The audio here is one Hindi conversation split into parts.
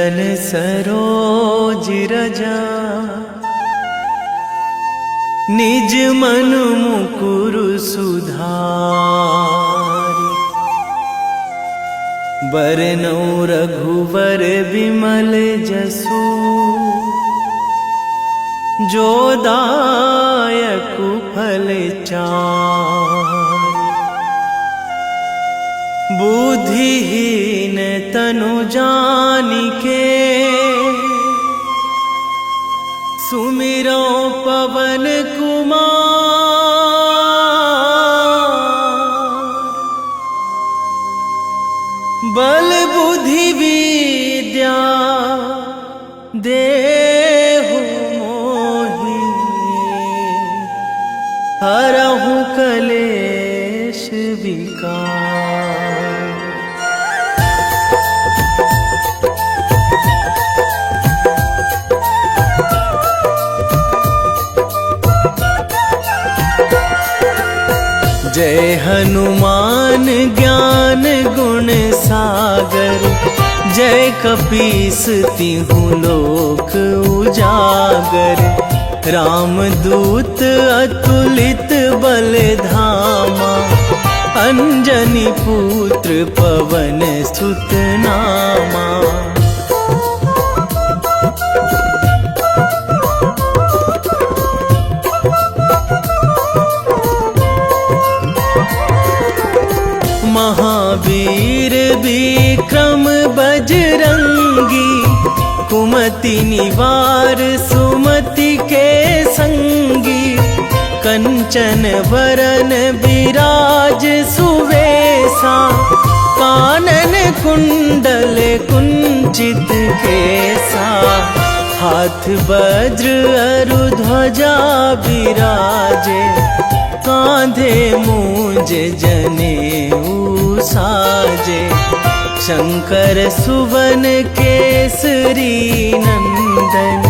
चरण सरोज रजा, निज मन मुकुर सुधारि। बरनौ रघुवर विमल जसु, जो दायक फल चारि। बुद्धिहीन तनु जानिके, सुमिरो पवन कुमार। बल बुद्धि विद्या देहु मोहि, हरहु कलेश विकार। जय हनुमान ज्ञान गुण सागर, जय कपीस तिहुँ लोक उजागर। रामदूत अतुलित बल धामा, अंजनी पुत्र पवन सुत नामा। महावीर विक्रम बजरंगी, कुमति निवार सुमति के संगी। कंचन वरन विराज सुवेशा, कानन कुंडल कुंचित केसा। हाथ वज्र अरु ध्वजा विराजे, कांधे मूंज जनेऊ साजे। शंकर सुवन केसरी नंदन,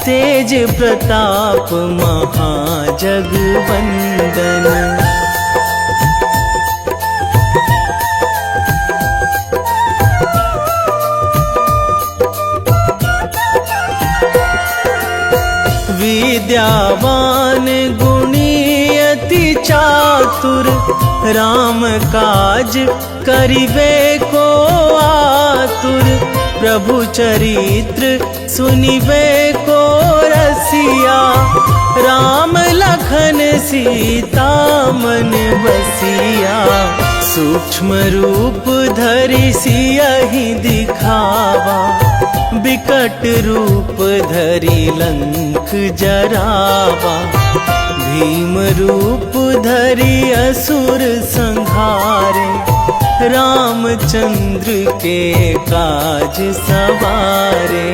तेज प्रताप महाजगवंदन। विद्यावान गुणी अति चातुर, राम काज करिबे को आतुर। प्रभु चरित्र सुनिबे को रसिया, राम लखन सीता मन बसिया। सूक्ष्म रूप धरि सियहि दिखावा, बिकट रूप धरि लंक जरावा। भीम रूप धरि असुर संहारे, रामचंद्र के काज सवारे।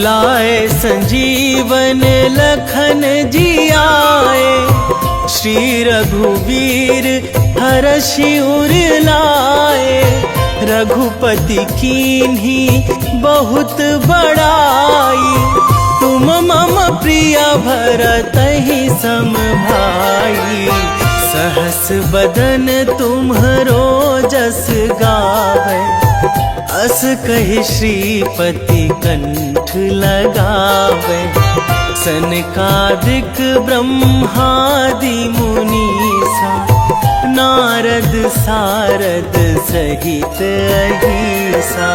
लाए संजीवन लखन जियाए, श्री रघुवीर हरषि उर लाए। रघुपति कीन्ही बहुत बड़ाई, तुम मम प्रिय भरतहि सम भाई। सहस बदन तुम्हरो जस गावै, अस कहि श्रीपति कंठ लगावै। सनकादिक ब्रह्मादि मुनीसा, नारद सारद सहित अहिसा।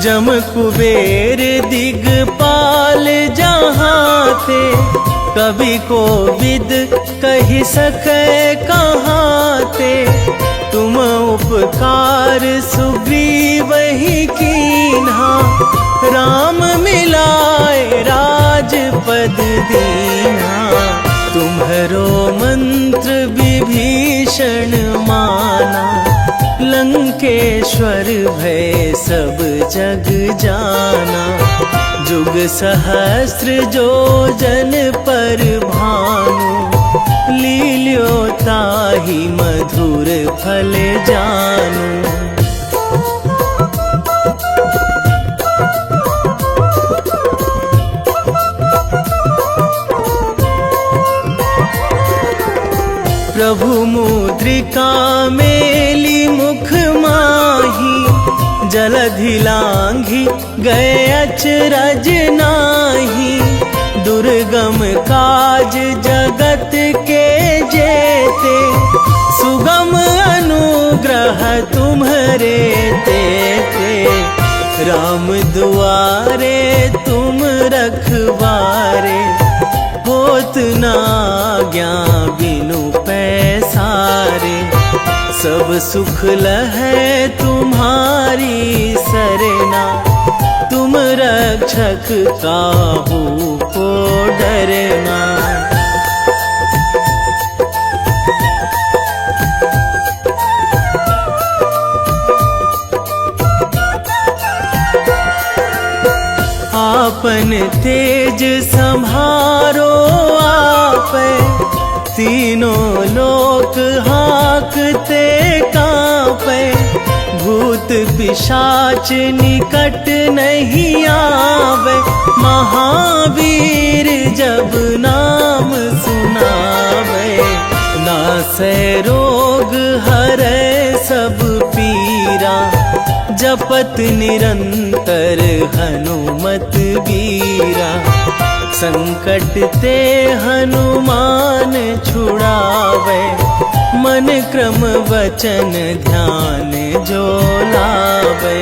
जम कुबेर दिगपाल जहाँ थे, कवि कोविद कहि सकै कहाँ ते। तुम उपकार सुग्रीवहि कीन्हा, राम मिलाए राजपद दीन्हा। तुम्हरो मंत्र विभीषण माना, लंकेश्वर भय सब जग जाना। जुग सहस्त्र जो जन पर भानु, लील्यो ताहि मधुर गुर फल जानू। प्रभु मुद्रिका मेली मुख माही, जलधि लांघी गए अचरज नाही। दुर्गम काज जगत के जेते, सुगम अनुग्रह तुम्हरे तेते। राम दुआरे तुम रखवारे, होत ना आज्ञा बिनु पैसारे। सब सुख लहै तुम्हारी सरना, तुम रक्षक काहू को डरना। आपन तेज संभारो आपै, तीनों लोक हाकते कांपै। भूत पिशाच निकट नहीं आवे, महावीर जब नाम सुनावे। नासै रोग हरै सब पीरा, जपत निरंतर हनुमत बीरा। संकट ते हनुमान छुड़ावे, मन क्रम वचन ध्यान जो लावे।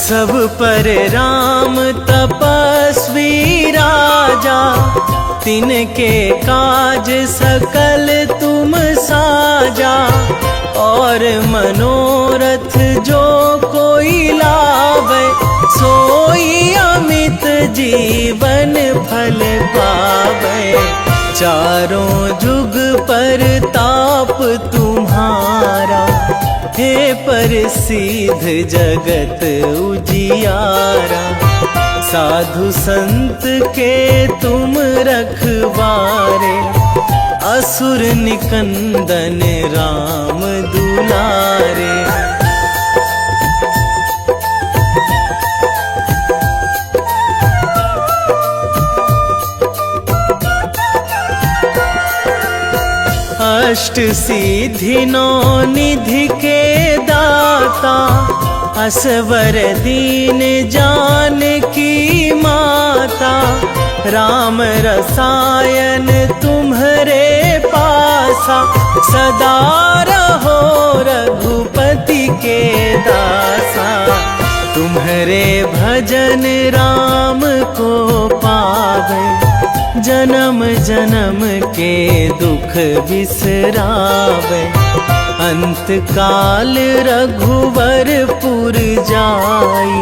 सब पर राम तपस्वी राजा, तिनके काज सकल तुम साजा। और मनोरथ जो कोई लावे, सोई अमित जीवन फल पावे। चारों जुग पर ताप तुम्हारा, हे प्रसिद्ध जगत उजियारा। साधु संत के तुम रखवारे, असुर निकंदन राम दुलारे। अष्ट सिद्धि नौ निधि के दाता, असवर दीन जानकी माता। राम रसायन तुम्हरे पासा, सदा रहो रघुपति के दासा। तुम्हरे भजन राम को पावे, जन्म जन्म के दुख बिसरावे। अंत काल रघुवरपुर जाई,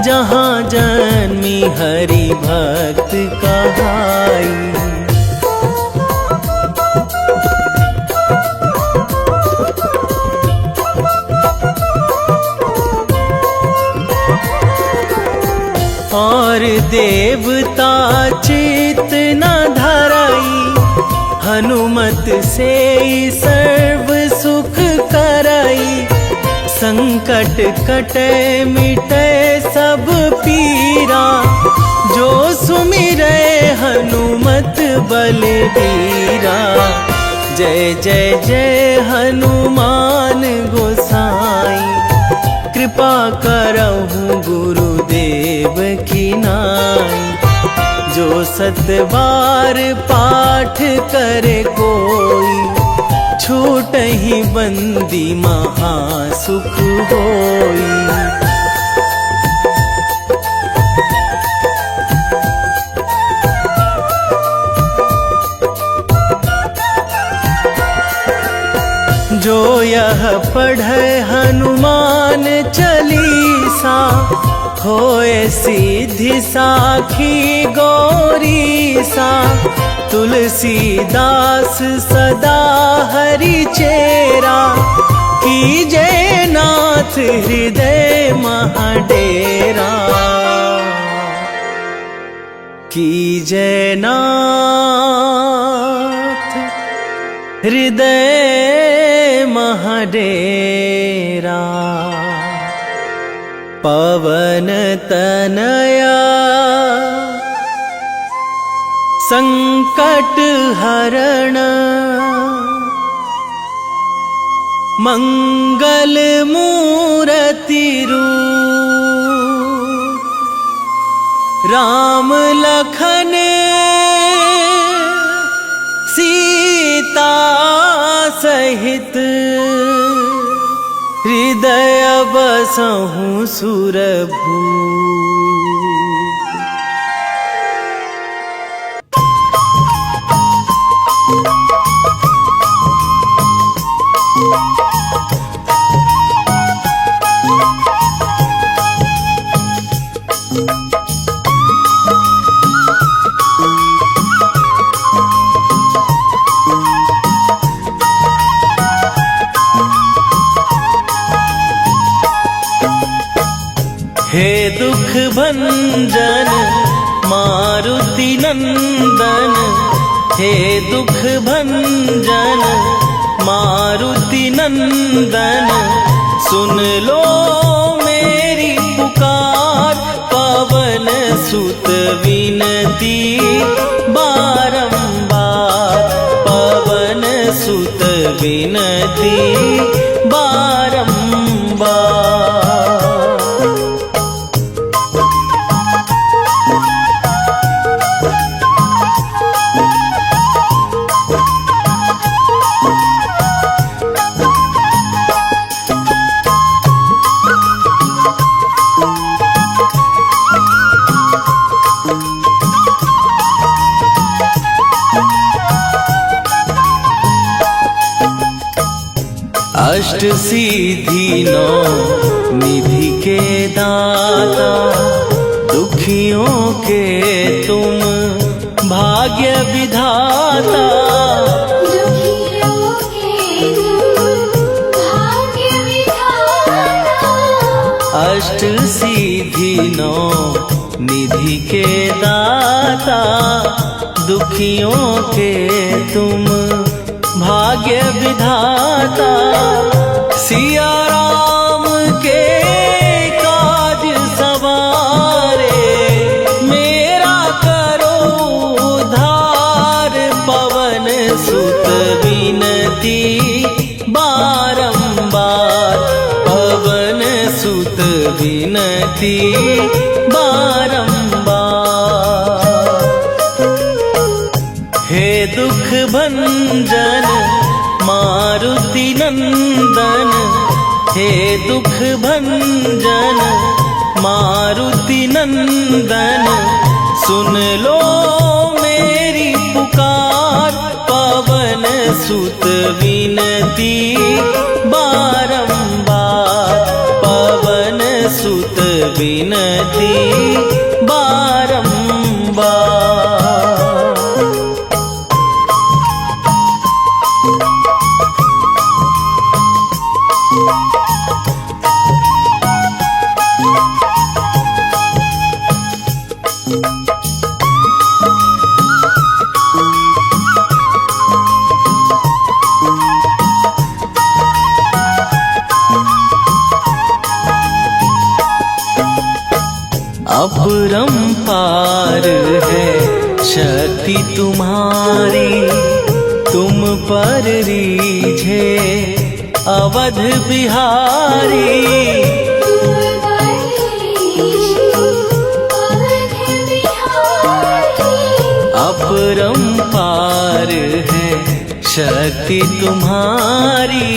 जहाँ जन्मी हरि भक्त कहाई। और देवता चित न धराई, हनुमत से सर्व सुख कराई। संकट कटे मिटे सब पीरा, जो सुमिरै हनुमत बलबीरा। जय जय जय हनुमान गोसाई, कृपा करहु गुरुदेव की नाई। जो सतबार पाठ करे कोई, छूटहि बंदी महासुख होई। जो यह पढ़े हनुमान चालीसा, होए सिद्धि साखी गौरीसा। तुलसीदास सदा हरि चेरा, कीजय नाथ हृदय महाडेरा। कीजय नाथ हृदय महडेरा, पवन तनया संकट हरण, मंगल मूर्ति रूप, राम लखन सीता सहित, हृदय बसहु सुरभूप। हे दुख भंजन मारुति नंदन, हे दुख भंजन मारुति नंदन, सुन लो मेरी पुकार, पवन सुत विनती बारंबार, पवन सुत विनती बारंबार। अष्ट सिद्धि नौ निधि के दाता, दुखियों के तुम भाग्य विधाता, दुखियों के तुम भाग्य विधाता। अष्ट सिद्धि नौ निधि के दाता, दुखियों के तुम भाग्य विधाता, सिया राम के काज सवारे, मेरा करो उद्धार, पवन सुत विनती बारंबार, पवन सुत विनती बारंबार। हे दुख भंजन मारुति नंदन, हे दुख भंजन मारुति नंदन, सुन लो मेरी पुकार, पवन सुत विनती बारंबार, पवन सुत विनती बारंबार। अपरंपार है शक्ति तुम्हारी, तुम पर रीझे अवध बिहारी, तुम पर रीझे अवध बिहारी। अपरंपार है शक्ति तुम्हारी,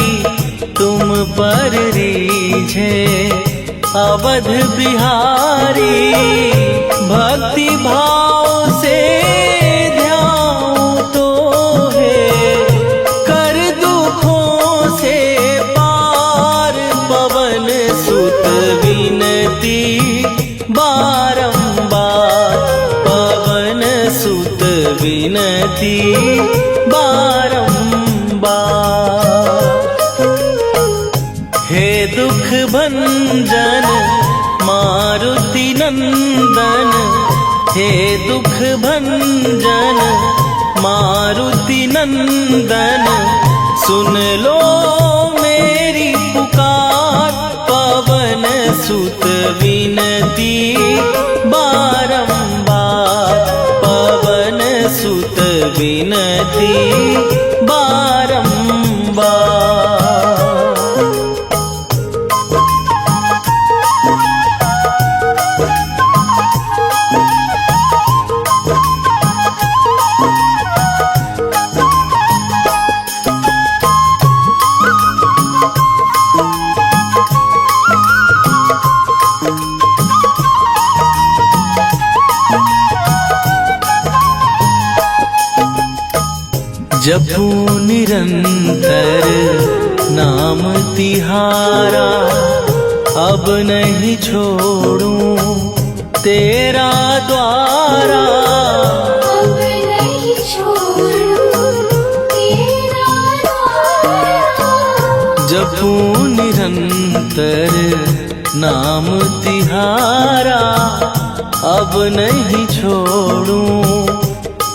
तुम पर रीझे अवध बिहारी, भक्ति भाव से ध्यान तो है, कर दुखों से पार, पवन सुत विनती बारंबार, पवन सुत विनती बारंबार। हे दुख भंजन मारुति नंदन हे दुख भंजन मारुति नंदन सुन लो मेरी पुकार पवन सुत विनती बारंबार पवन सुत विनती बारंबार। जपू निरंतर नाम तिहारा अब नहीं छोड़ूं तेरा द्वारा अब नहीं छोड़ूं तेरा द्वारा। जपू निरंतर नाम तिहारा अब नहीं छोड़ूं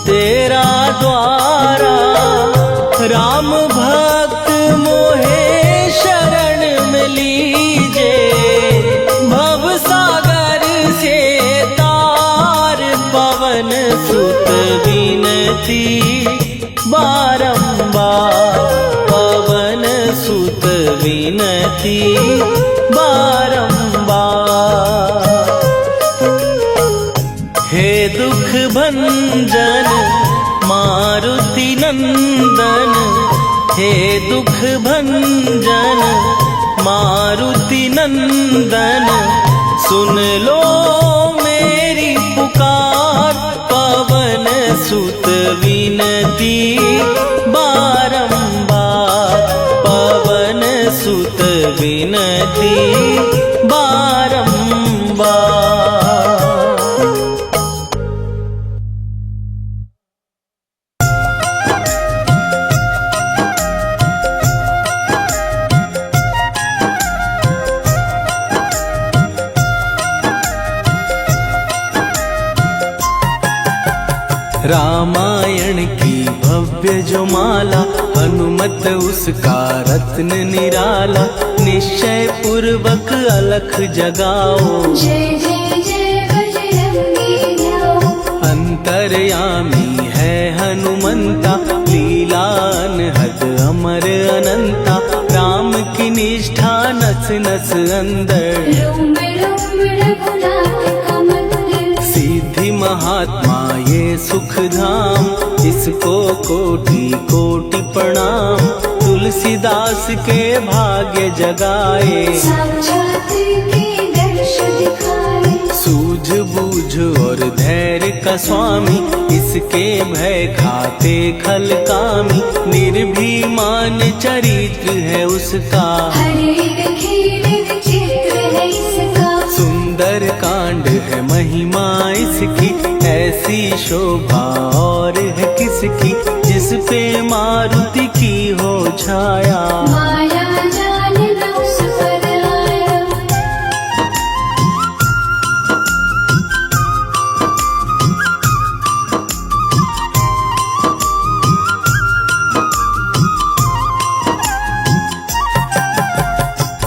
तेरा द्वारा। राम भक्त मोहे शरण में लीजे भव सागर से तार पवन सुत विनती बारंबार पवन सुत विनती बारंबार। हे दुख भंजन मारुति नंदन हे दुख भंजन मारुति नंदन सुन लो मेरी पुकार पवन सुत विनती बारंबार पवन सुत विनती बारंबार। रामायण की भव्य जो माला हनुमत उसका रत्न निराला निश्चय पूर्वक अलख जगाओ जय जय जय बजरंगी ध्याओ। अंतर्यामी है हनुमंता लीला अनहद अमर अनंता राम की निष्ठा नस नस अंदर रोम रोम रघुनाथ का मंदिर सिद्धि महात्मा ये सुख धाम इसको कोटि कोटि प्रणाम तुलसीदास के भाग्य जगाए साक्षात के दर्श दिखाए। सूझ बूझ और धैर्य का स्वामी इसके भय खाते खल कामी निर्भीमान चरित्र है उसका हर एक खेल विचित्र है इसका सुंदर कांड है महिमा इसकी ऐसी शोभा और है किसकी जिस पे मारुति की हो छाया माया जाल न उस पर आया।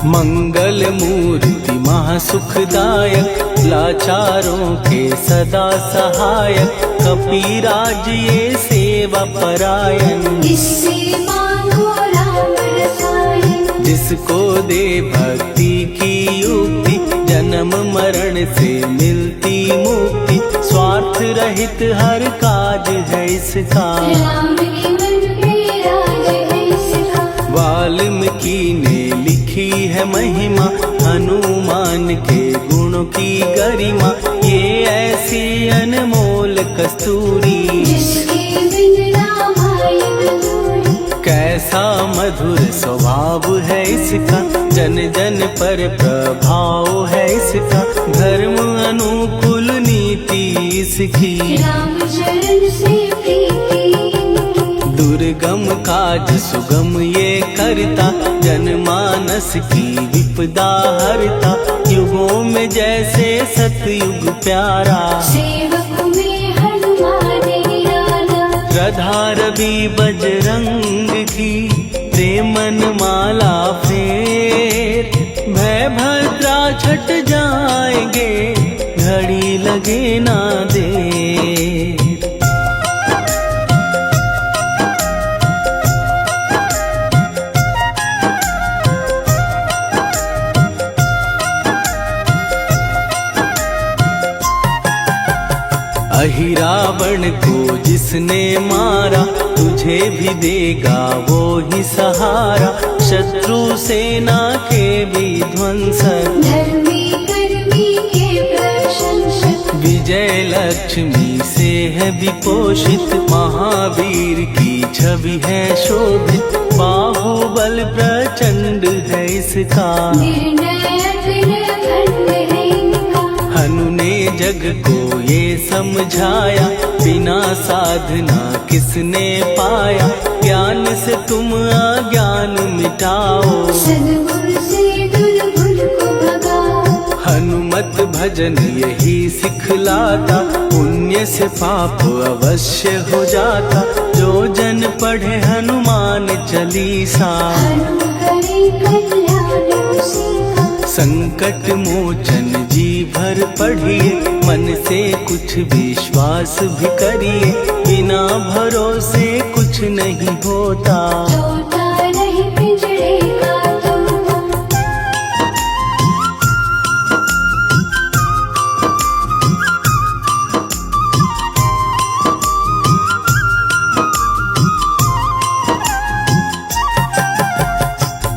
मंगल मूर्ति महासुखदायक लाचारों के सदा सहायक कपीराज ये सेवा परायण इससे मांगो राम रसायन जिसको दे भक्ति की युक्ति जन्म मरण से मिलती मुक्ति स्वार्थ रहित हर काज है इसका राम के मन में राज है इसका। वाल्मीकि ने लिखी है महिमा हनुमान के गुणों की गरिमा ये ऐसी अनमोल कस्तूरी जिसके बिन राम आए न दूरी। कैसा मधुर स्वभाव है इसका जन जन पर प्रभाव है इसका धर्म अनुकूल नीति इसकी राम चरण से प्रीति दुर्गम काज सुगम ये करता जनमानस की विपदा हरता युगों युगों में जैसे सतयुग प्यारा, सेवक में हनुमान निराला। श्रद्धा रवि बजरंग की, प्रेमन माला फेर, भय भद्रा छट जाएंगे, घड़ी लगे ना देर। अहि रावण को जिसने मारा, तुझे भी देगा वो ही सहारा, शत्रु सेना के विध्वंसक, धर्मी कर्मी के प्रशंसक। विजय लक्ष्मी से है विपोषित, महावीर की छवि है शोभित, बाहुबल प्रचंड है इसका, निर्णय अखंड है इनका। हनु ने जग को ये समझाया, बिना साधना किसने पाया, ज्ञान से तुम अज्ञान मिटाओ, सद्गुरु से दुर्गुण को भगाओ। हनुमत भजन यही सिखलाता, पुण्य से पाप अवश्य हो जाता, जो जन पढ़े हनुमान चालीसा, हनु करे कल्याण उसी का। संकट मोचन जी भर पढ़िए, मन से कुछ विश्वास भी करिए, बिना भरोसे कुछ नहीं होता, तोता नहीं पिंजरे का तोता।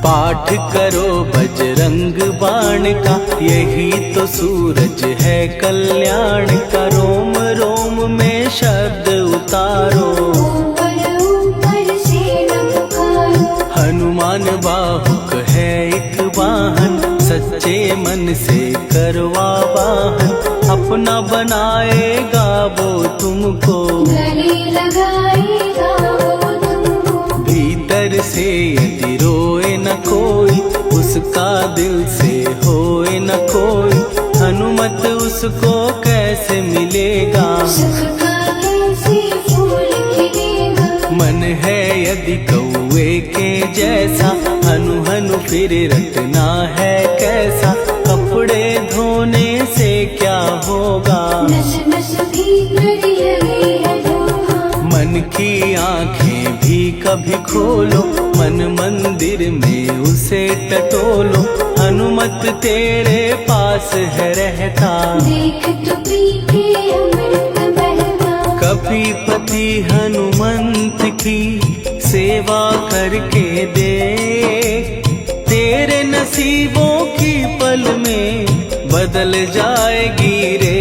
पाठ करो बजरंग बाण का, यही तो सूरज है कल्याण का, रोम रोम में शब्द उतारो, ऊपर ऊपर से न पुकारो। हनुमान बाहुक है एक वाहन, सच्चे मन से करवा वाहन, अपना बनाएगा वो तुमको, गले लगाएगा वो तुमको। भीतर से यदि रोए न कोई, उसका दिल से होए न कोई, हनुमत उसको कैसे मिलेगा, सुख का कैसे फूल खिलेगा। मन है यदि कौवे के जैसा, हनु हनु फिर रटना है कैसा, कपड़े धोने से क्या होगा, नस नस भीतर लगी है धोखा। मन की आंखें भी कभी खोलो, मन मंदिर में उसे टटोलो, हनुमत तेरे पास है रहता, देख तो पी के अमृत बहता। कपीपति हनुमंत की सेवा करके दे, तेरे नसीबों की पल में बदल जाएगी रे।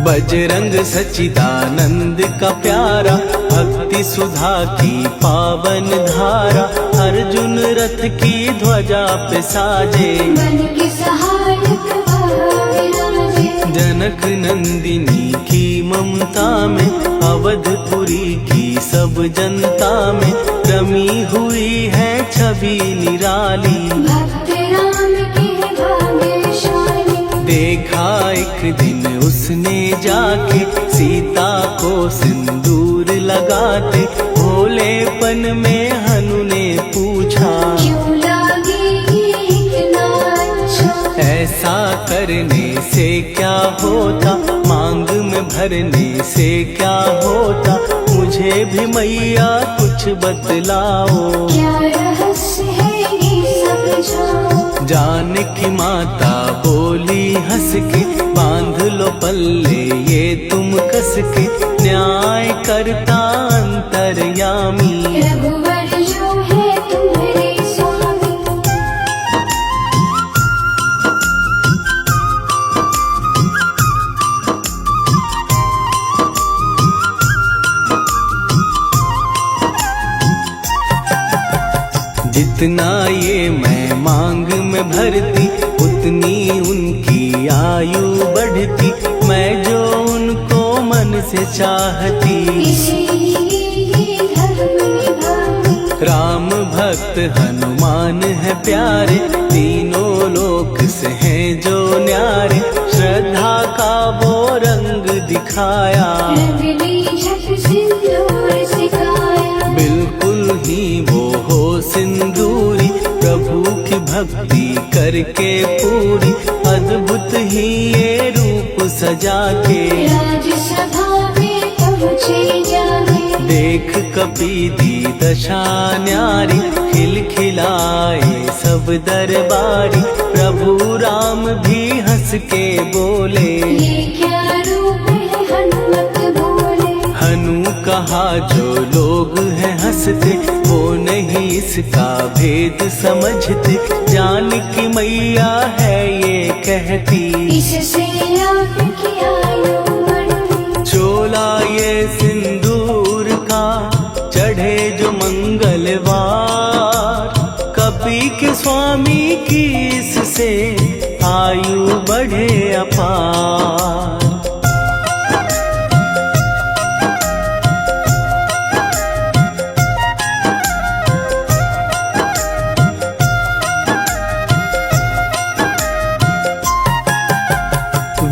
बजरंग सच्चिदानंद का प्यारा, भक्ति सुधा की पावन धारा, अर्जुन रथ की ध्वजा पे साजे, मन के सहायक वहाँ विराजे। जनक नंदिनी की ममता में, अवधपुरी की सब जनता में, रमी हुई है छवि निराली, भक्त राम के भाग्यशाली। देखा एक दिन उसने जाके, सीता को सिंदूर लगाते, भोलेपन में हनु ने पूछा, क्यों लागे ये इतना अच्छा। ऐसा करने से क्या होता, मांग में भरने से क्या होता, मुझे भी मैया कुछ बतलाओ, क्या रहस्य है ये सब जाओ। जानकी माता बोली हंस के, बांध लो पल्ले ये तुम कस के, न्याय करता अंतर्यामी, रघुवर जो है तुम्हारे स्वामी। जितना ये मैं मांग में भरती, उतनी उनकी आयु बढ़ती, मैं जो उनको मन से चाहती। इसीलिए धर्म निभाती। राम भक्त हनुमान है प्यारे, तीनों लोक से हैं जो न्यारे। श्रद्धा का वो रंग दिखाया, रंगली झट सिंदूर सिखाया। बिल्कुल ही वो हो सिंदूरी, प्रभु की भक्ति करके पूरी। अद्भुत ही ये रूप सजा के, राजसभा में पहुँचे जाके। देख कपीदी दशा न्यारी, खिलखिलाए सब दरबारी। प्रभु राम भी हंस के बोले, ये क्या रूप है हनुमत बोले। हनु कहा जो लोग हैं हंसते, वो नहीं इसका भेद समझते। जान की मैया है ये कहती, इससे आपकी आयु बढ़ती। चोला ये सिंदूर का चढ़े जो मंगलवार, कपी के स्वामी की इससे आयु बढ़े अपार।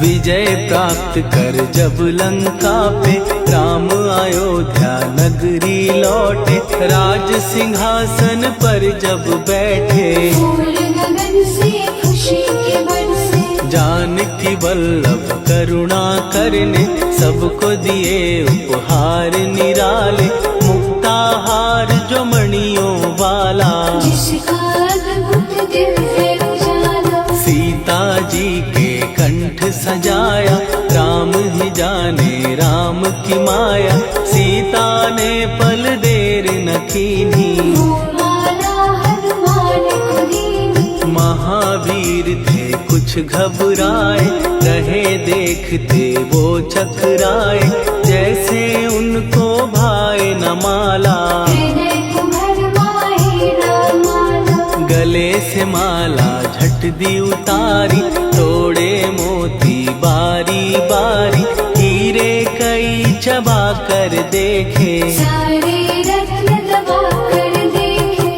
विजय प्राप्त कर जब लंका पे, राम अयोध्या नगरी लौटे। राज सिंहासन पर जब बैठे, फूल गगन से खुशी के बरसे। जानकी वल्लभ करुणा करने, सबको दिए उपहार निराले। मुक्ताहार जो मणियों वाला, जिसका अद्भुत दिव्य उजाला। सीता जी के कंठ सजाया, राम ही जाने राम की माया। सीता ने पल देर न कीन्ही, वो माला हनुमान को दीनी। महावीर थे कुछ घबराए, रहे देखते वो चकराए। जैसे उनको भाए न माला, हृदय को भरमाए राम माला। गले से माला झट दी उतारी, तोड़े मोती बारी बारी। हीरे कई चबा कर देखे, सारे रत्न दबा कर देखे।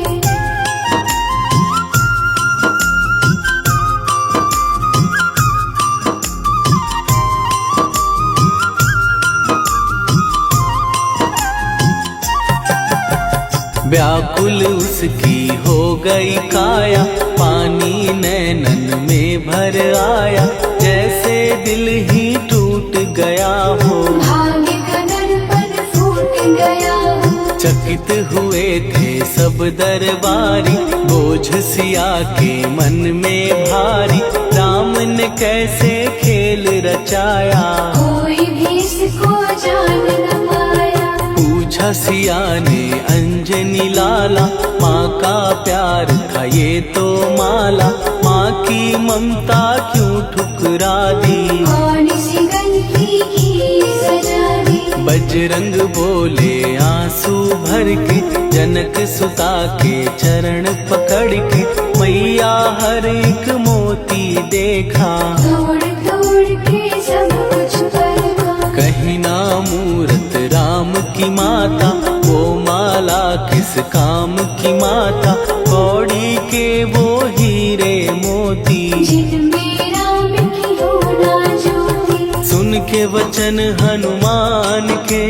व्याकुल उसकी हो गई काया, पानी नैनन में भर आया। जैसे दिल ही टूट गया हो, भाग्य का दर्पण फूट गया हो। चकित हुए थे सब दरबारी, बोझ सिया के मन में भारी। राम ने कैसे खेल रचाया, कोई भी इसको जान न पाया। पूछा सिया ने अंजनी लाला, माँ का प्यार था ये तो माला। माँ की ममता क्यों ठुकरा दी, कौन सी गलती की सजा दी। बजरंग बोले आंसू भर के, जनक सुता के चरण पकड़ के। मैया हर एक मोती देखा, तोड़ तोड़ के सब कुछ परखा। कहीं ना मूरत राम की माता, वो माला किस काम की माता। कौड़ी के वो हीरे मोती, जिनमें राम की हो ना ज्योति। सुन के वचन हनुमान के,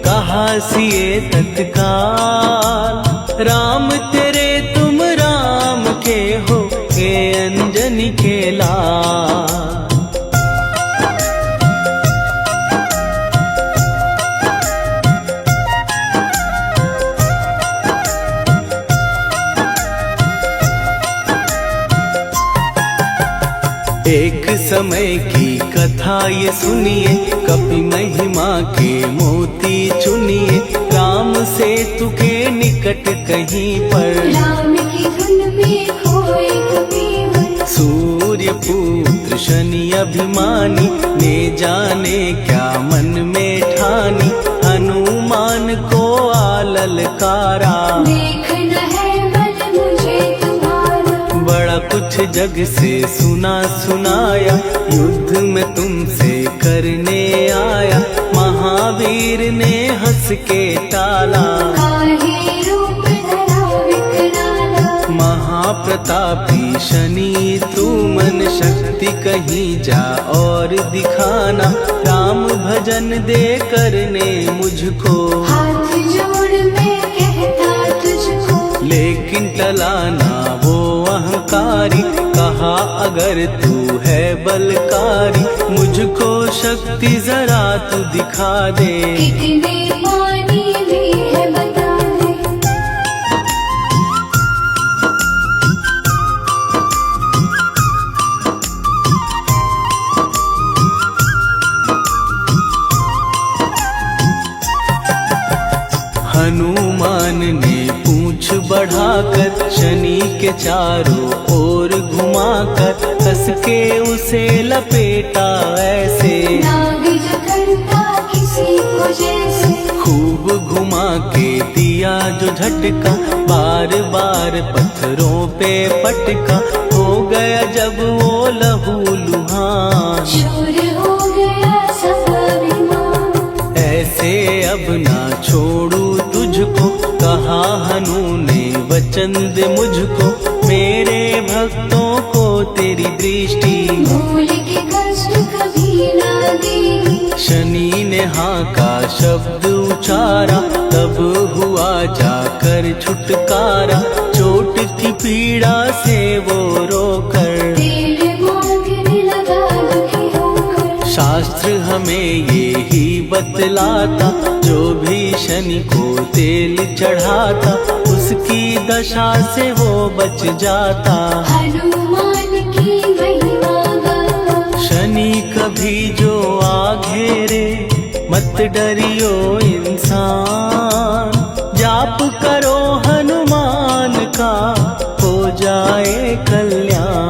कहा सिए तत्काल। राम तेरे तुम राम के हो, ये अंजनी के लाल। एक समय की कथा ये सुनिए, कपि महिमा के मोती चुनिए। राम सेतु के निकट कहीं पर, राम की धुन में खोए कबीर। सूर्य पुत्र शनि अभिमानी, ने जाने क्या मन में ठानी। हनुमान को ललकारा, देखना है बल मुझे तुम्हारा। बड़ा कुछ जग से सुना सुनाया, युद्ध में तुमसे करने आया। महावीर ने हंस के टाला, काहे रूप धरा विकराला। महाप्रतापी शनि तू मन शक्ति कहीं जा और दिखाना। राम भजन दे करने मुझको, हाथ जोड़ मैं कहता तुझको। लेकिन टलाना वो अहंकारी, कहा अगर तू है बलकारी, मुझको शक्ति जरा तू दिखा दे। कितने पानी में है बता दे। हनुमान ने पूंछ बढ़ाकर शनि के चारों ओर घुमाकर, कस के उसे लपेटा ऐसे। नाग जो करता किसी को जैसे, खूब घुमा के दिया जो झटका, बार बार पत्थरों पे पटका। हो गया जब वो लहू लुहान, शूर हो गया सब अभिमान। ऐसे अब ना छोड़ू तुझको, कहा हनु ने वचन दे मुझको। मेरे भक्तों को तेरी दृष्टि, भूल के कष्ट कभी ना देगी। शनि ने हाँ का शब्द उचारा, तब हुआ जाकर छुटकारा। चोट की पीड़ा से वो रोकर, तेल मांगने लगा दुखी होकर। शास्त्र हमें ये ही बतलाता, जो भी शनि को तेल चढ़ाता, उसकी दशा से वो बच जाता। हनुमान की महिमा गाता, शनि कभी जो आ घेरे, मत डरियो इंसान। जाप करो हनुमान का, हो जाए कल्याण।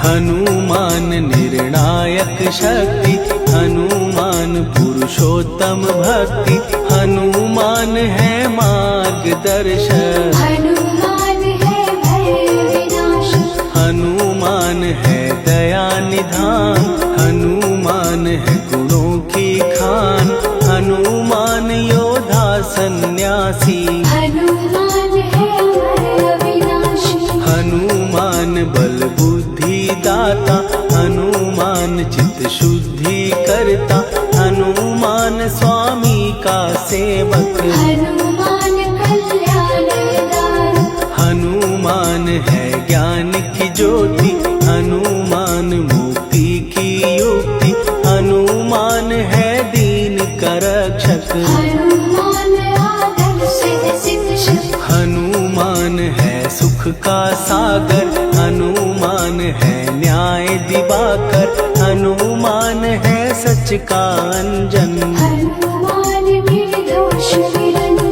हनुमान निर्णायक शक्ति, हनुमान पुरुषोत्तम भक्ति। हनुमान है मार्गदर्शक, हनुमान है भय विनाशक। हनुमान है दया निधान, हनुमान है गुणों की खान। हनुमान योद्धा सन्यासी, हनुमान है भय विनाशी। हनुमान बल बुद्धि दाता, हनुमान चित्त शुद्धि करता। हनुमान स्वामी का सेवक, हनुमान कल्याणदान। हनुमान है ज्ञान की ज्योति, हनुमान मुक्ति की युक्ति। हनुमान है दीन का रक्षक, हनुमान आदर से शिक्षक। हनुमान है सुख का सागर, हनुमान है न्याय दिवाकर। हनुमान है सच का अंजन, हनुमान निर्दोष निरंजन।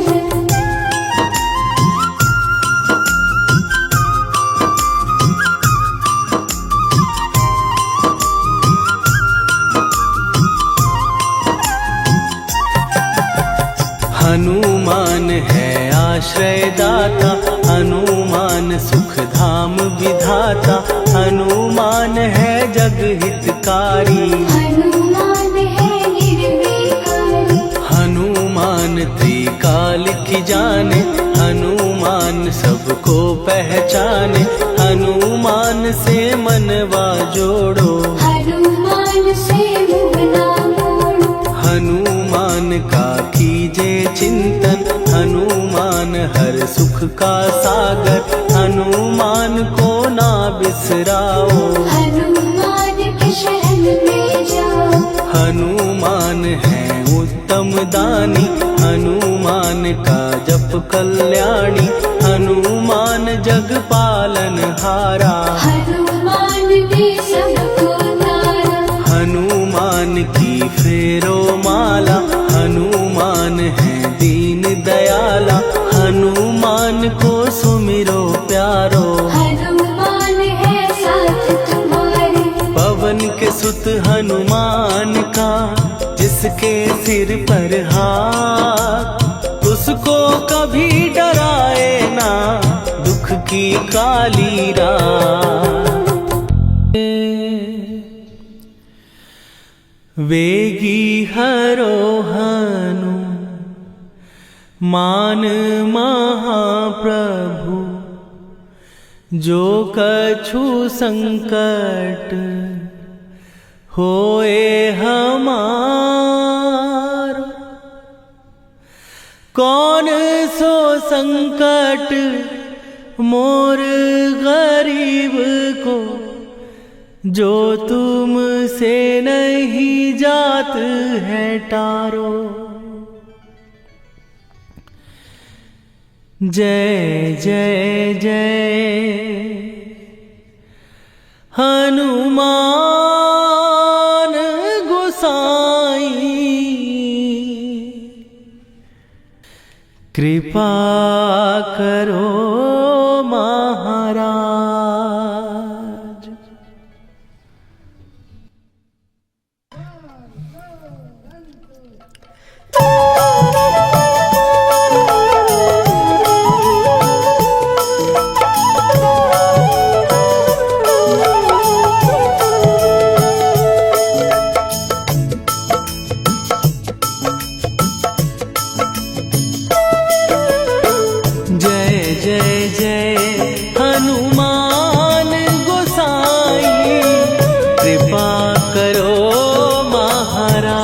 हनुमान है आश्रय दाता, हनुमान सुख धाम विधाता। हनुमान है जग हितकारी, हनुमान है निर्विकारी। हनुमान त्रिकाल की जाने, हनुमान सबको पहचाने। हनुमान से मनवा जोड़ो, हनुमान से मुँह ना मोड़ो। हनुमान का कीजे चिंतन, हनुमान हर सुख का सागर। हनुमान को ना बिसराओ, हनुमान के शरण में जाओ। हनुमान है उत्तम दानी, हनुमान का जप कल्याणी। हनुमान जग पालन हारा, हनुमान ने सबको तारा। हनुमान की फेरो माला, हनुमान है दीन दयाला। हनुमान को सुमिरो प्यारो, हनुमान है साथ हनुमान का जिसके सिर पर हाथ, उसको कभी डराए ना दुख की काली रात। वेगी हरोहनु मान महाप्रभु, जो कछु संकट होए हमारो। कौन सो संकट मोर गरीब को, जो तुमसे नहीं जात है टारो। जय जय जय हनुमान गोसाई, कृपा करो महाराज। कृपा करो महाराज।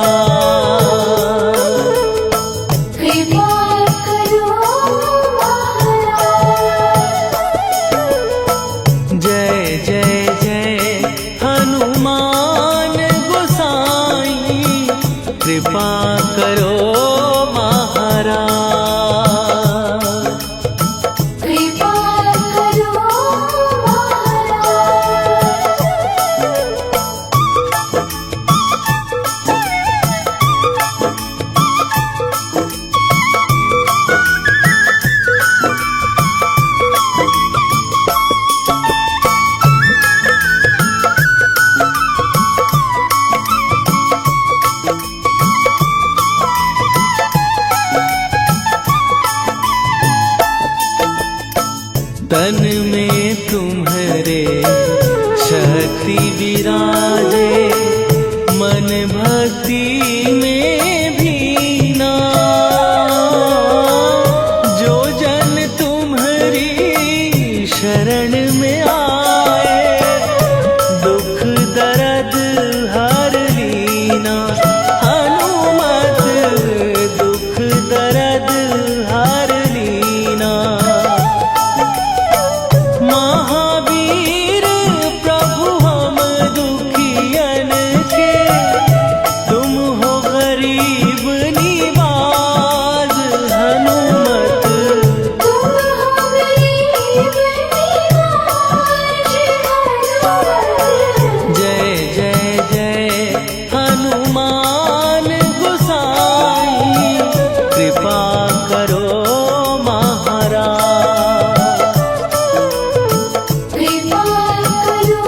कृपा करो तन में तुम्हारे शक्ति विराजे, मन भक्ति में भीना। जो जन तुम्हारी शरण में आए, दुख दर्द हर लीना। हनुमत दुख दर्द हर लीना। महावीर प्रभु हम दुखियन के, तुम हो गरीब निवाज। हनुमत तुम हो गरीब निवाज। जय जय जय हनुमान गोसाई, कृपा करो महाराज। कृपा करो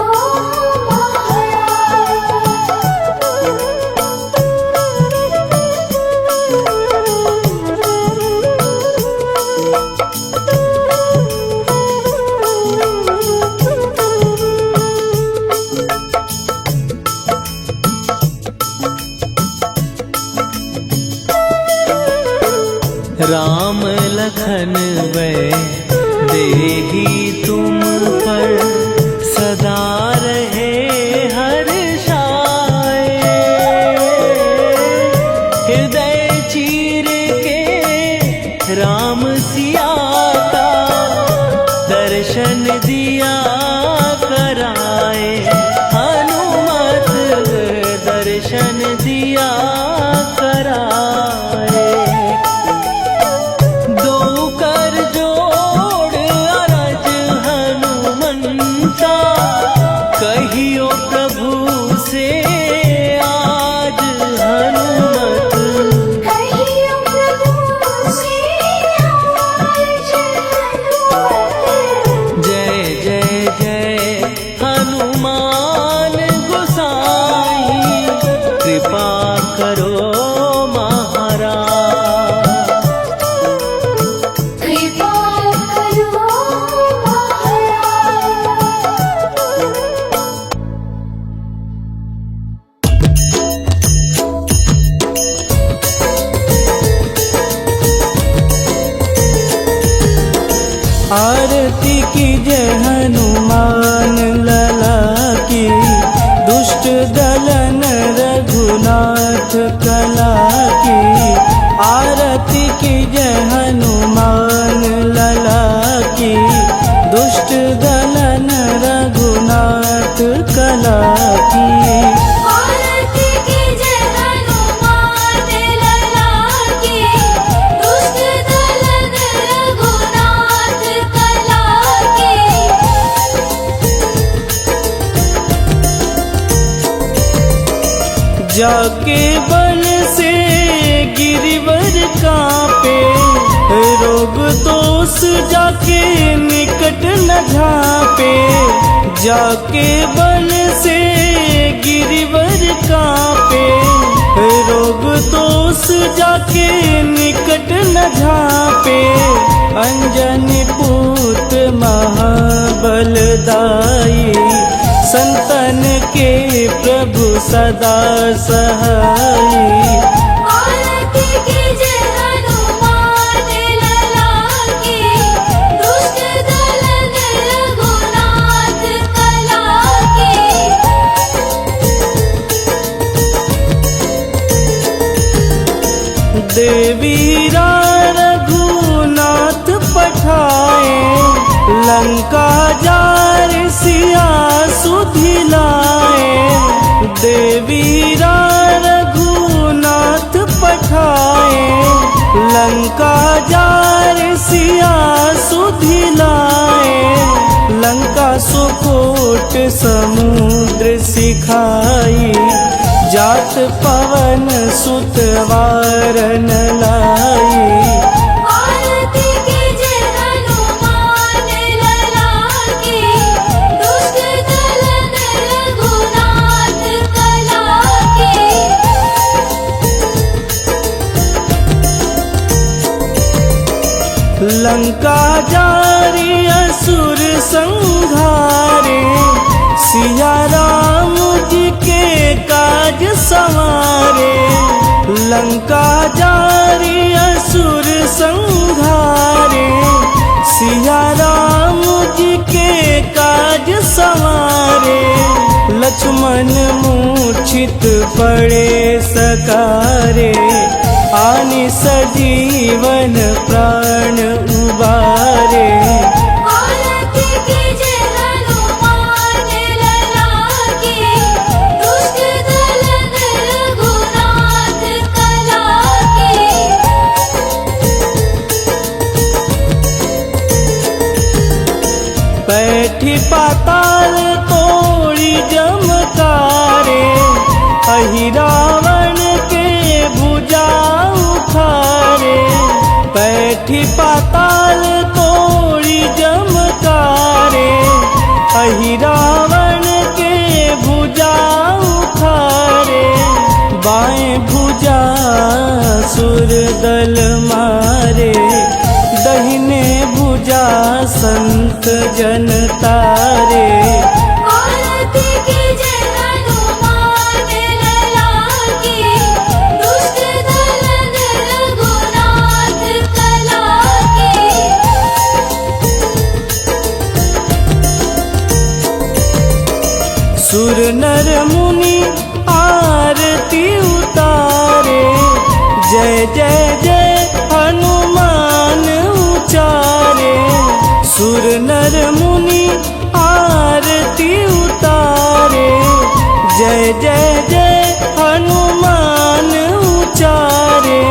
राम लखन वै देही तुम पर, सदा रहे हर्षाए। हृदय चीर के राम सिया का, दर्शन दिया कराए। हनुमत दर्शन दिया कराए। दो कर जोड़ अरज हनुमत करो महाराज। कृपा करो महाराज। आरती कीजय हनुमान लला की, दुष्ट दलन रघुनाथ कला की। आरती कीजय हनुमान लला की, दुष्ट दलन रघुनाथ कला की। आरती कीजय हनुमान लला की, दुष्ट दलन रघुनाथ कला की। जाके बल से गिरिवर कांपे, रोग दोष जाके निकट न झांपे। जाके बल से गिरिवर कांपे, रोग दोष जाके निकट न झांपे। अंजनी पूत महाबलदाई, संतन के प्रभु सदा सहाई। आरती कीजय हनुमान लला की, दुष्ट दलन रघुनाथ कला की। देवीरा रघुनाथ पठाए, लंका जार सिया सुधिलाए। देवीरा रघुनाथ पठाए, लंका जार सिया सुधिलाए। लंका सुकोट समुद्र सिखाई, जात पवन सुत वारन लाई। आरती कीजय हनुमान लला की, दुष्ट दलन रघुनाथ कला की। लंका जारी असुर संहारे, सिया राम जी के काज संवारे। लंका जारी असुर संहारे, सिया राम जी के काज संवारे। लक्ष्मण मूर्छित पड़े सकारे, आनि सजीवन प्राण उबारे। आरती कीजय हनुमान लला की, दुष्ट दलन रघुनाथ कला की। बैठी पाताल तोड़ी जमकारे, अहि रावण के भुजा उखारे। बैठी पाताल तोड़ी जमकारे, अहि रावण के भुजा उखारे। बाएं भुजा सुर दल मारे, दहिने भुजा संत जन तारे। आरती कीजय हनुमान लला की, दुष्ट दलन रघुनाथ कला की। सुर नर मुनि आरती उतारे, जय जय जय हनुमान उचारे। सुर नर मुनि आरती उतारे, जय जय जय हनुमान उचारे।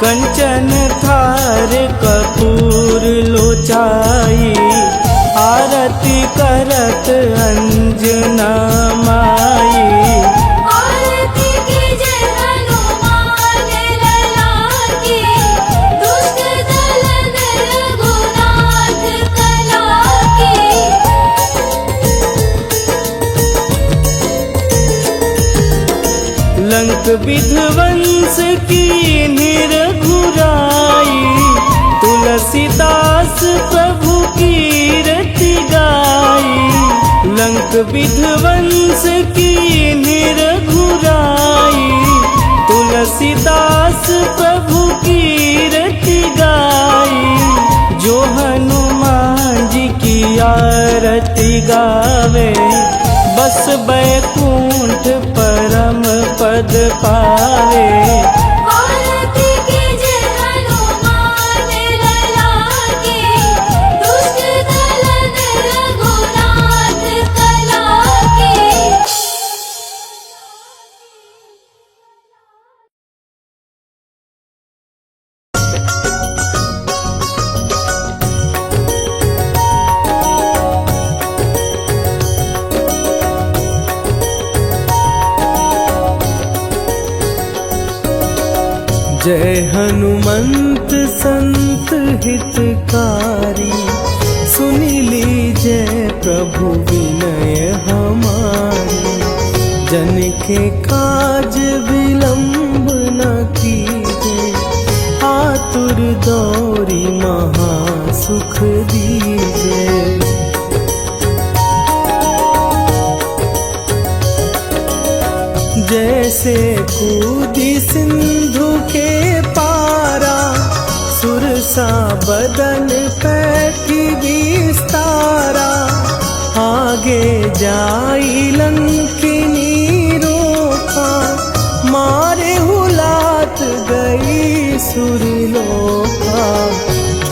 कंचन थार कपूर लोचाई, आरती करत अंजना माई। आरती कीजय हनुमान लला की, दुष्ट दलन रघुनाथ कला की। लंक विध्वंस की निरघुराई, तुलसीदास प्रभु कीर्ति गाई। लंक विध्वंस की निरघुराई, तुलसीदास प्रभु कीर्ति गाई। जो हनुमान जी की आरती गावे, बस बैकुंठ परम पद पावे। आरती कीजे हनुमान लला की, दुष्ट दलन रघुनाथ कला की। जय हनुमंत संत हितकारी, सुनी लीजय प्रभु विनय हमारी। जन के काज विलंब न कीजे, आतुर दौरी महासुख दीजे। जैसे कूदी सिंधु के पारा, सुरसा बदन पैठी विस्तारा। आगे जाई लंकिनी रोका, मारे हुलात गई सुरलोका।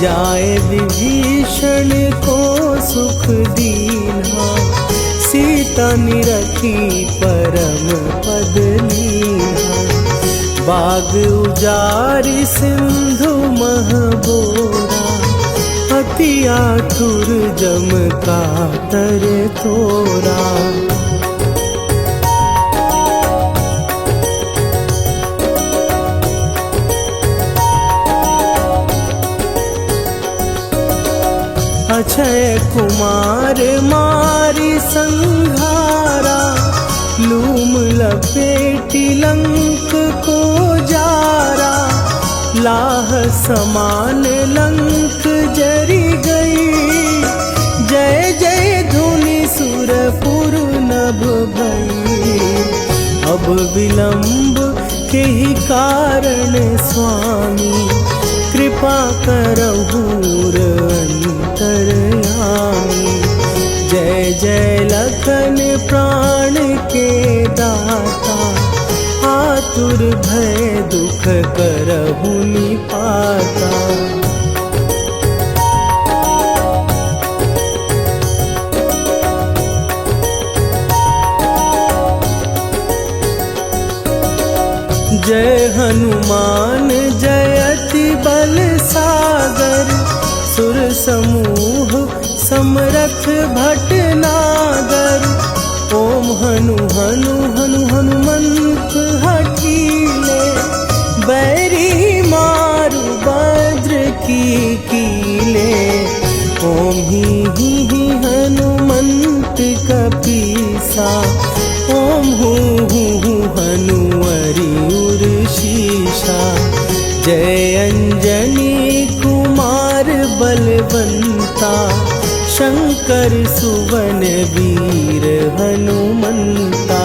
जाए विभीषण को सुख दीन्हा, सीता निरखी परम पद लीन्हा। बाग उजारि सिंधु महबोरा, अति आतुर जम कातर तोरा। अक्षय कुमार मारी संघारा, लूम लपेटी लंक को जारा। लाह समान लंक जरी गई, जय जय धुनि सुरपुर नभ भई। अब विलंब के ही कारण स्वामी, कृपा करहु अंतरयामी। जय जय लखन प्राण के दाता, आतुर भय दुख करहु निपाता। जय हनुमान जयति बल सागर, सुर समूह समरथ भटनागर। ओम हनु हनु हनु हनुमंत हठीले, बैरी मारु वज्र की कीले। ओम ही हनुमंत कपीसा, ओम हूँ हनुमरि उर्शीषा। जय अंजनी कुमार बलवंता, शंकर सुवन वीर हनुमंता।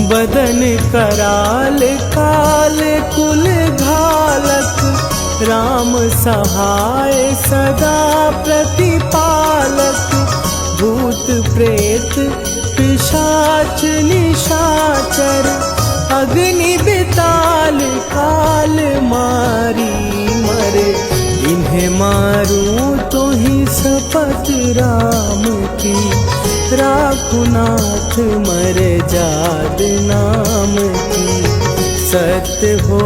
बदन कराल काल कुल घालक, राम सहाय सदा प्रतिपालक। भूत प्रेत पिशाच निशाचर, अग्नि बिताल काल मारी मरे। इन्हें मारूं तो ही शपथ राम की, राखुनाथ मर जाद नाम की। सत्य हो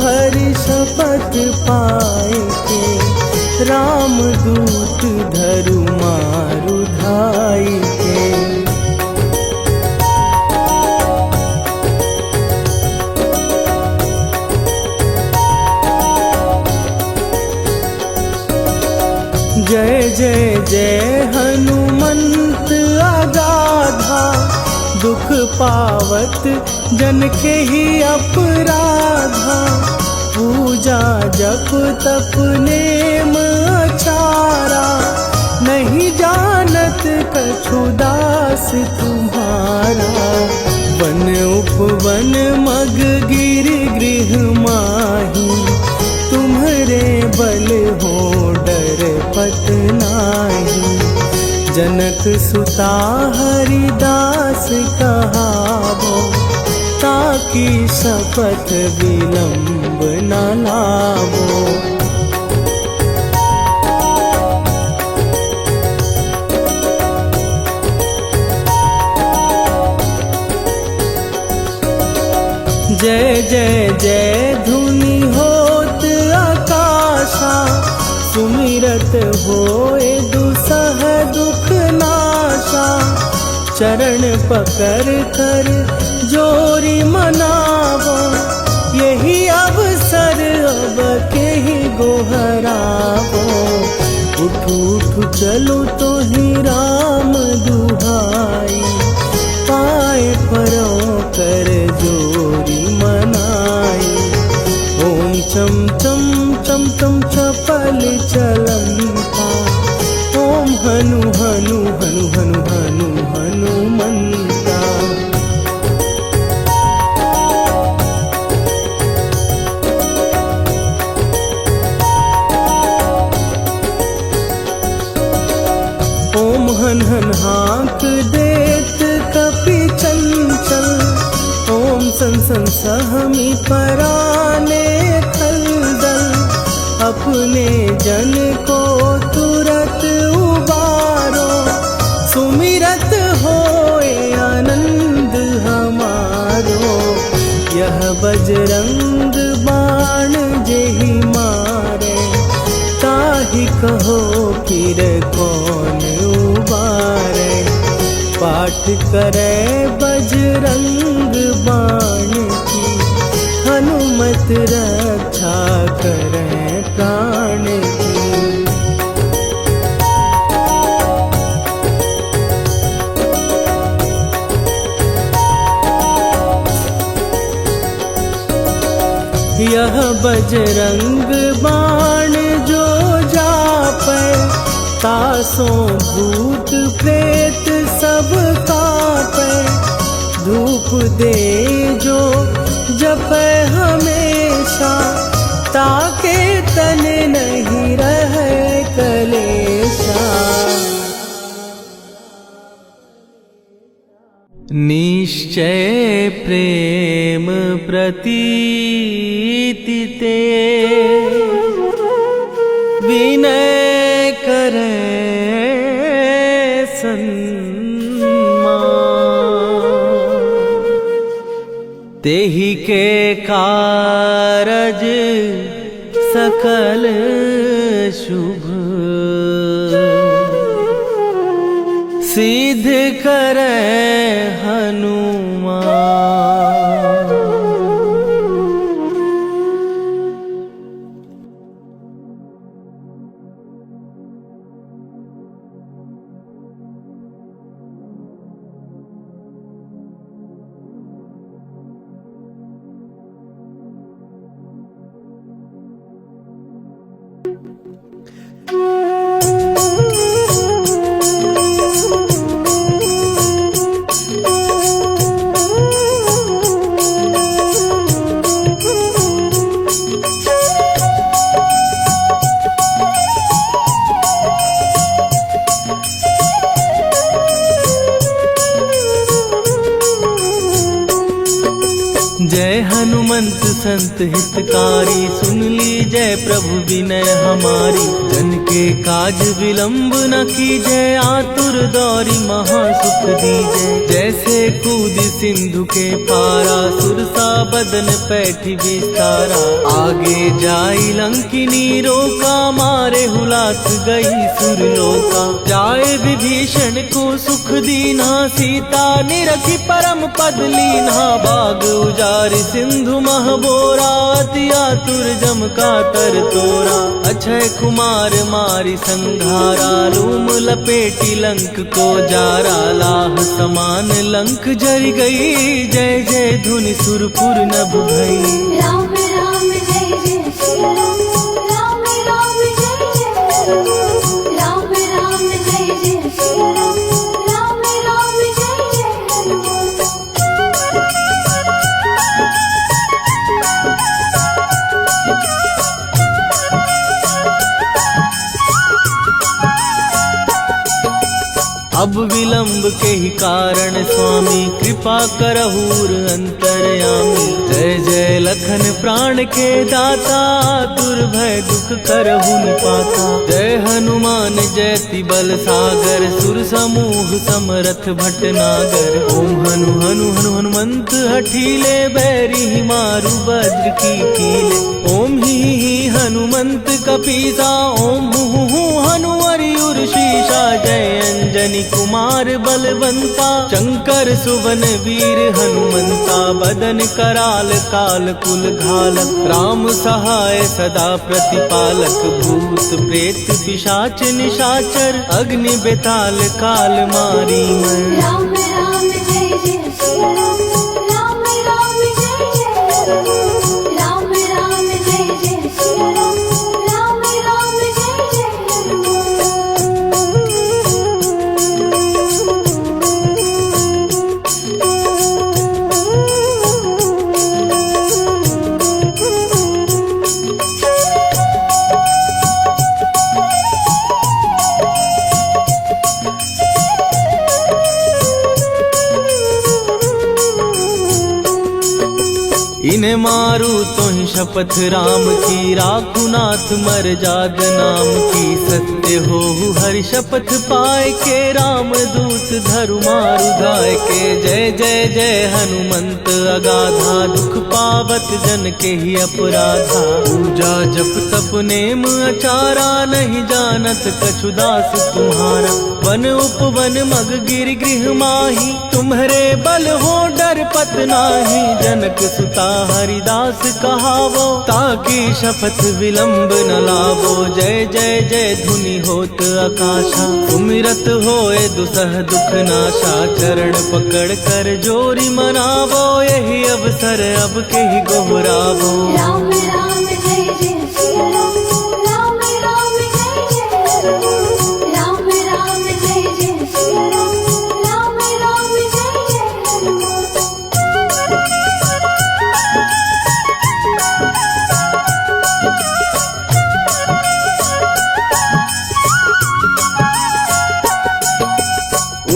हरि शपथ पाए के, राम दूत धरु मारु धाई के। जय जय जय हनुमंत अगाधा, दुख पावत जन के ही अपराधा। पूजा जप तप नेम आचारा, नहीं जानत कछु दास तुम्हारा। वन उपवन मग गिर गृह माही, तुम्हारे बल हो डर पत नाही। जनक सुता हरिदास कहावो, ताकि शपथ विलंब न लावो। जय जय जय धुनि होत आकाशा, सुमिरत होए दुसह दुख नाशा। चरण पकड़ कर जोरी मनावो, यही अवसर अब के ही गोहरावो। उठ उठ चलो तो ही राम दुहाई, पाए परों कर जोरी मनाई। ओम चम चम चम चम चपल चलंता, ओम हनु हनु हनु हनु हनु हनुमंता। ओम हन हन हाँक देत कपि चंचल, ओम सन सन सहमी पराने खलदल। अपने जन को तुरत उबारो, सुमिरत होए आनंद हमारो। यह बजरंग बाण जेहि मारे, ताहि कहो फिर कौन उबारे। पाठ करे बजरंग बाण की, हनुमत रक्षा करे प्राण की। यह बजरंग बाण जो जापै, तासों भूत प्रेत सब कापै। धूप दे जो जपै हमेशा, ताके तन नहीं रहे कलेशा। निश्चय प्रेम प्रतीति ते, विनय करे सन्मान। तेहि के कारज सकल शुभ, सिद्ध करे हनुमान। जय हनुमंत संत हितकारी, सुन लीजय प्रभु विनय हमारी। जन के काज विलंब न कीजय, आतुर दौरी महासुख दीजय। जैसे कूद सिंधु के पारा, सुरसा बदन पैठी विस्तारा। आगे जाई लंकिनी रोका, मारे हुलास गई सुरलोका। जाए विभीषण को सुख दीना, सीता निरखी परम पद लीना। बाग उजारि सिंधु महबोरा, अति आतुर जम का तर तोरा। अक्षय कुमार मार मारी संघारा, लूम लपेटी लंक को जारा, लाह समान लंक जर गई, जय जय धुनि सुरपुर नभ भई। राम राम जय जय सिया राम, राम राम जय जय हनुमान, राम राम जय जय सिया राम, राम राम जय जय हनुमान। अब विलंब के ही कारण स्वामी, कृपा करहूर अंतरयामी। जय जय लखन प्राण के दाता, दुर्भय दुख करहु निपाता। जय हनुमान जयति बल सागर, सुर समूह समरथ भटनागर। ओम हनु हनु हनु हनुमंत हठीले, बैरी मारु वज्र की कीले। ओम ही हनुमंत कपीसा, ओम हु हनुमरियुर शीशा। जय अंजनी कुमार बलवंता, शंकर सुवन वीर हनुमंता। बदन कराल काल कुल घालक, राम सहाय सदा प्रतिपालक। भूत प्रेत पिशाच निशाचर, अग्नि बेताल काल मारी मैं। राम राम जय जय सिया राम, राम राम जय जय हनुमान, राम राम जय जय सिया राम, राम राम जय जय हनुमान। इन्हें मारू तो ही शपथ राम की, राखू नाथ मर जाद नाम की। सत्य हो हरि शपथ पाए के, राम दूत धरु मारु धाय के। जय जय जय हनुमंत अगाधा, दुख पावत जन के ही अपराधा। पूजा जप तप नेम अचारा, नहीं जानत कछु दास तुम्हारा। वन उपवन मग गिर गृह माही, तुम्हारे बल हो डर पत नाही। जनक सुता हरिदास कहावो, ताकि शपथ विलंब न लावो। जय जय जय धुनि होत आकाशा, सुमिरत होए दुसह दुख नाशा। चरण पकड़ कर जोरी मनावो, यही अवसर अब के ही गोहरावो। राम राम जय जय सिया राम, राम राम जय जय हनुमान, राम राम जय जय सिया राम, राम राम जय जय हनुमान।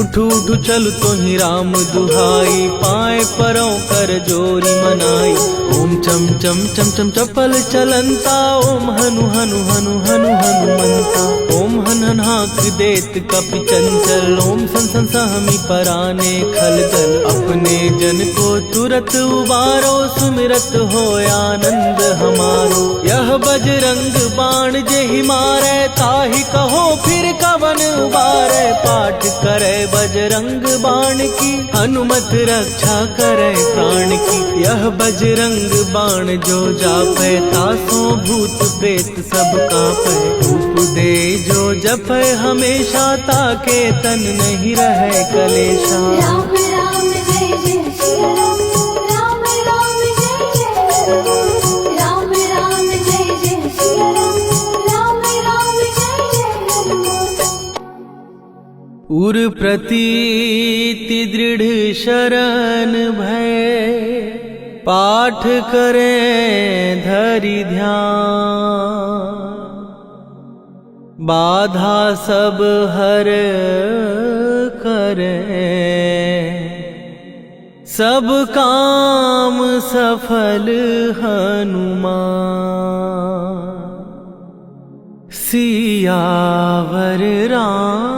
उठ उठ चल तो ही राम दुहाई, पाए परों कर जोरी मनाई। ओम चम चम चम चम चपल चलंता, ओम हनु हनु हनु हनु हनुमंता। ओम हन हन हाक देत कपि चंचल, ओम सन सन सहमी पराने खलदल। अपने जन को तुरत उबारो, सुमिरत हो आनंद हमारो। यह बजरंग बाण जेहि मारे, ताहि कहो फिर कवन उबारे। पाठ करे बजरंग बाण की, हनुमत रक्षा करे प्राण की। यह बजरंग बाण जो जापै, तासो भूत प्रेत सब कापै। धूप दे जो जपै हमेशा, ताके तन नहीं रहे कलेशा। राम राम जय जय सिया राम, राम राम जय जय हनुमान, राम राम जय जय सिया राम, राम राम जय जय हनुमान। उर प्रतीति दृढ़ शरण भय, पाठ करें धरि ध्यान। बाधा सब हर करें, सब काम सफल हनुमान। सियावर रामचंद्र